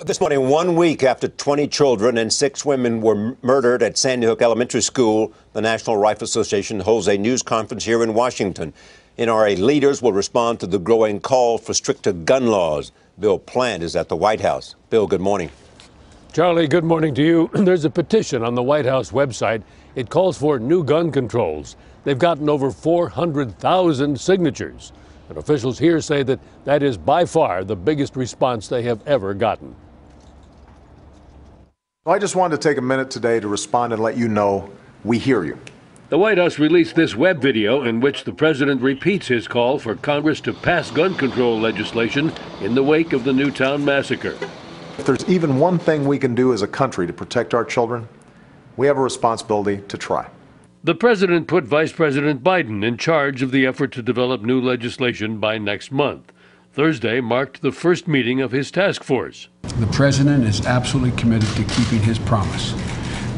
This morning, 1 week after 20 children and 6 women were murdered at Sandy Hook Elementary School, the National Rifle Association holds a news conference here in Washington. NRA leaders will respond to the growing call for stricter gun laws. Bill Plant is at the White House. Bill, good morning. Charlie, good morning to you. There's a petition on the White House website. It calls for new gun controls. They've gotten over 400,000 signatures. And officials here say that that is by far the biggest response they have ever gotten. I just wanted to take a minute today to respond and let you know we hear you. The White House released this web video in which the president repeats his call for Congress to pass gun control legislation in the wake of the Newtown massacre. If there's even one thing we can do as a country to protect our children, we have a responsibility to try. The president put Vice President Biden in charge of the effort to develop new legislation by next month. Thursday marked the first meeting of his task force. The president is absolutely committed to keeping his promise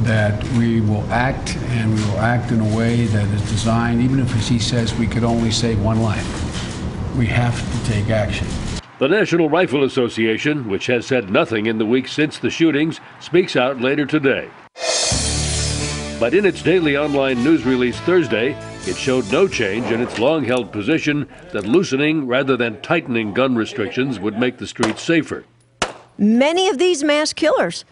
that we will act, and we will act in a way that is designed, even if, as he says, we could only save one life. We have to take action. The National Rifle Association, which has said nothing in the weeks since the shootings, speaks out later today. But in its daily online news release Thursday, it showed no change in its long-held position that loosening rather than tightening gun restrictions would make the streets safer. Many of these mass killers,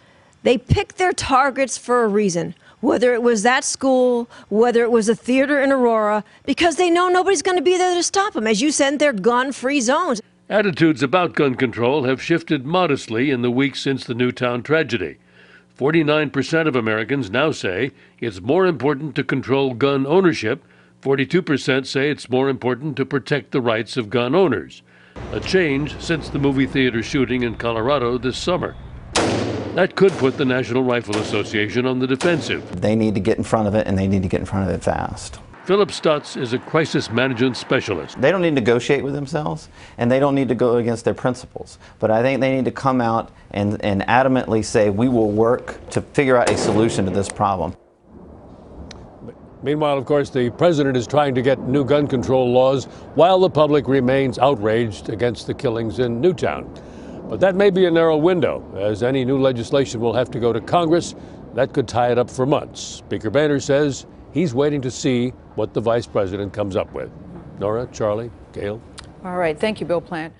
they picked their targets for a reason, whether it was that school, whether it was a theater in Aurora, because they know nobody's going to be there to stop them. As you said, they're gun-free zones. Attitudes about gun control have shifted modestly in the weeks since the Newtown tragedy. 49% of Americans now say it's more important to control gun ownership. 42% say it's more important to protect the rights of gun owners. A change since the movie theater shooting in Colorado this summer. That could put the National Rifle Association on the defensive. They need to get in front of it, and they need to get in front of it fast. Philip Stutz is a crisis management specialist. They don't need to negotiate with themselves, and they don't need to go against their principles. But I think they need to come out and adamantly say, we will work to figure out a solution to this problem. Meanwhile, of course, the president is trying to get new gun control laws while the public remains outraged against the killings in Newtown. But that may be a narrow window, as any new legislation will have to go to Congress. That could tie it up for months. Speaker Boehner says he's waiting to see what the vice president comes up with. Nora, Charlie, Gail. All right. Thank you, Bill Plant.